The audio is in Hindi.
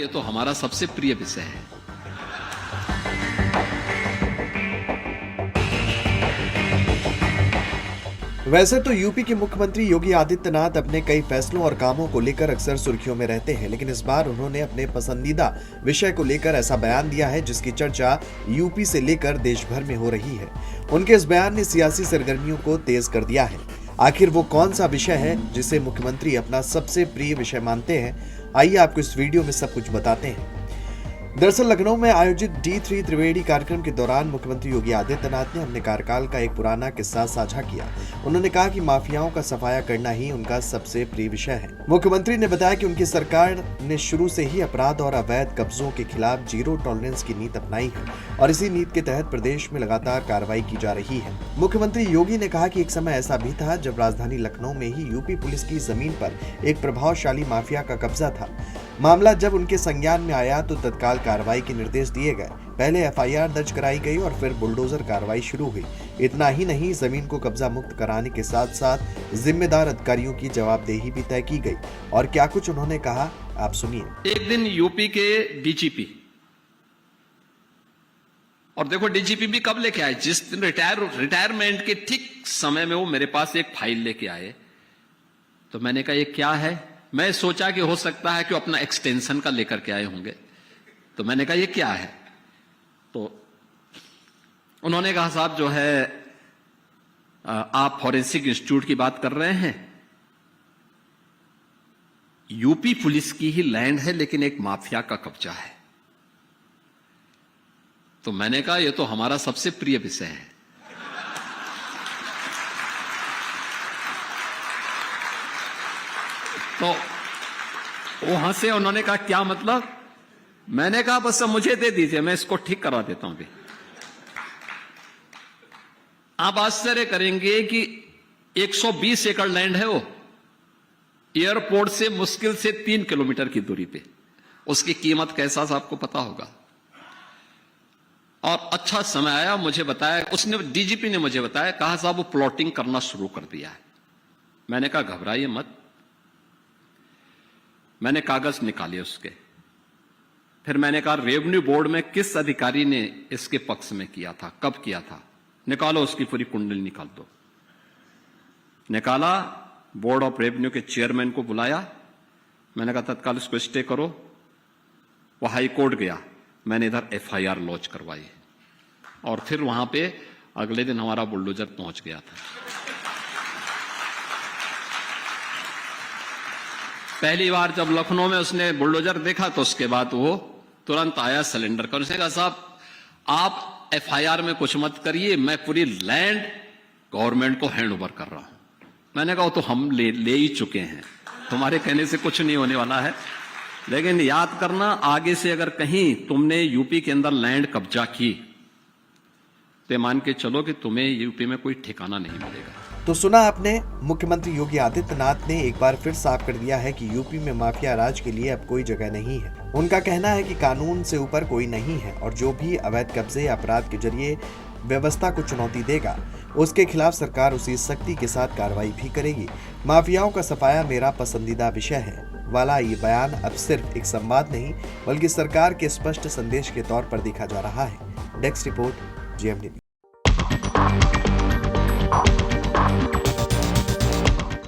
ये तो हमारा सबसे प्रिय विषय है। वैसे तो यूपी के मुख्यमंत्री योगी आदित्यनाथ अपने कई फैसलों और कामों को लेकर अक्सर सुर्खियों में रहते हैं, लेकिन इस बार उन्होंने अपने पसंदीदा विषय को लेकर ऐसा बयान दिया है जिसकी चर्चा यूपी से लेकर देश भर में हो रही है। उनके इस बयान ने सियासी सरगर्मियों को तेज कर दिया है। आखिर वो कौन सा विषय है जिसे मुख्यमंत्री अपना सबसे प्रिय विषय मानते हैं? आइए आपको इस वीडियो में सब कुछ बताते हैं। दरअसल लखनऊ में आयोजित D3 त्रिवेणी कार्यक्रम के दौरान मुख्यमंत्री योगी आदित्यनाथ ने अपने कार्यकाल का एक पुराना किस्सा साझा किया। उन्होंने कहा कि माफियाओं का सफाया करना ही उनका सबसे प्रिय विषय है। मुख्यमंत्री ने बताया कि उनकी सरकार ने शुरू से ही अपराध और अवैध कब्जों के खिलाफ जीरो टॉलरेंस की नीति अपनाई है और इसी नीति के तहत प्रदेश में लगातार कार्रवाई की जा रही है। मुख्यमंत्री योगी ने कहा कि एक समय ऐसा भी था जब राजधानी लखनऊ में ही यूपी पुलिस की जमीन पर एक प्रभावशाली माफिया का कब्जा था। मामला जब उनके संज्ञान में आया तो तत्काल कार्रवाई के निर्देश दिए गए। पहले FIR दर्ज कराई गई और फिर बुलडोजर कार्रवाई शुरू हुई। इतना ही नहीं, जमीन को कब्जा मुक्त कराने के साथ साथ जिम्मेदार अधिकारियों की जवाबदेही भी तय की गई। और क्या कुछ उन्होंने कहा, आप सुनिए। एक दिन यूपी के DGP, और देखो DGP भी कब लेके आए, जिस दिन रिटायरमेंट के ठीक समय में वो मेरे पास एक फाइल लेके आए। तो मैंने कहा ये क्या है? मैं सोचा कि हो सकता है कि वो अपना एक्सटेंशन का लेकर के आए होंगे। तो मैंने कहा ये क्या है? तो उन्होंने कहा साहब जो है आप फॉरेंसिक इंस्टीट्यूट की बात कर रहे हैं, यूपी पुलिस की ही लैंड है लेकिन एक माफिया का कब्जा है। तो मैंने कहा ये तो हमारा सबसे प्रिय विषय है। तो वो हंसे, उन्होंने कहा क्या मतलब? मैंने कहा बस मुझे दे दीजिए, मैं इसको ठीक करा देता हूं। अभी आप आश्चर्य करेंगे कि 120 एकड़ लैंड है वो, एयरपोर्ट से मुश्किल से 3 किलोमीटर की दूरी पे। उसकी कीमत कैसा सा आपको पता होगा। और अच्छा समय आया, मुझे बताया, उसने DGP ने मुझे बताया, कहा साहब वो प्लॉटिंग करना शुरू कर दिया है। मैंने कहा घबराइए मत। मैंने कागज निकाले उसके, फिर मैंने कहा रेवेन्यू बोर्ड में किस अधिकारी ने इसके पक्ष में किया था, कब किया था, निकालो उसकी पूरी कुंडली निकाल दो। निकाला, बोर्ड ऑफ रेवेन्यू के चेयरमैन को बुलाया। मैंने कहा तत्काल इसको स्टे करो। वो हाई कोर्ट गया, मैंने इधर FIR लॉन्च करवाई और फिर वहां पे अगले दिन हमारा बुलडोजर पहुंच गया था। पहली बार जब लखनऊ में उसने बुलडोजर देखा तो उसके बाद वो तुरंत आया सिलेंडर कर। उसने कहा साहब आप FIR में कुछ मत करिए, मैं पूरी लैंड गवर्नमेंट को हैंड ओवर कर रहा हूं। मैंने कहा तो हम ले ही चुके हैं, तुम्हारे कहने से कुछ नहीं होने वाला है। लेकिन याद करना, आगे से अगर कहीं तुमने यूपी के अंदर लैंड कब्जा की तो मान के चलो कि तुम्हें यूपी में कोई ठिकाना नहीं मिलेगा। तो सुना आपने, मुख्यमंत्री योगी आदित्यनाथ ने एक बार फिर साफ कर दिया है कि यूपी में माफिया राज के लिए अब कोई जगह नहीं है। उनका कहना है कि कानून से ऊपर कोई नहीं है और जो भी अवैध कब्जे या अपराध के जरिए व्यवस्था को चुनौती देगा उसके खिलाफ सरकार उसी सख्ती के साथ कार्रवाई भी करेगी। माफियाओं का सफाया मेरा पसंदीदा विषय है वाला ये बयान अब सिर्फ एक संवाद नहीं बल्कि सरकार के स्पष्ट संदेश के तौर पर देखा जा रहा है। Desk report, GMTV।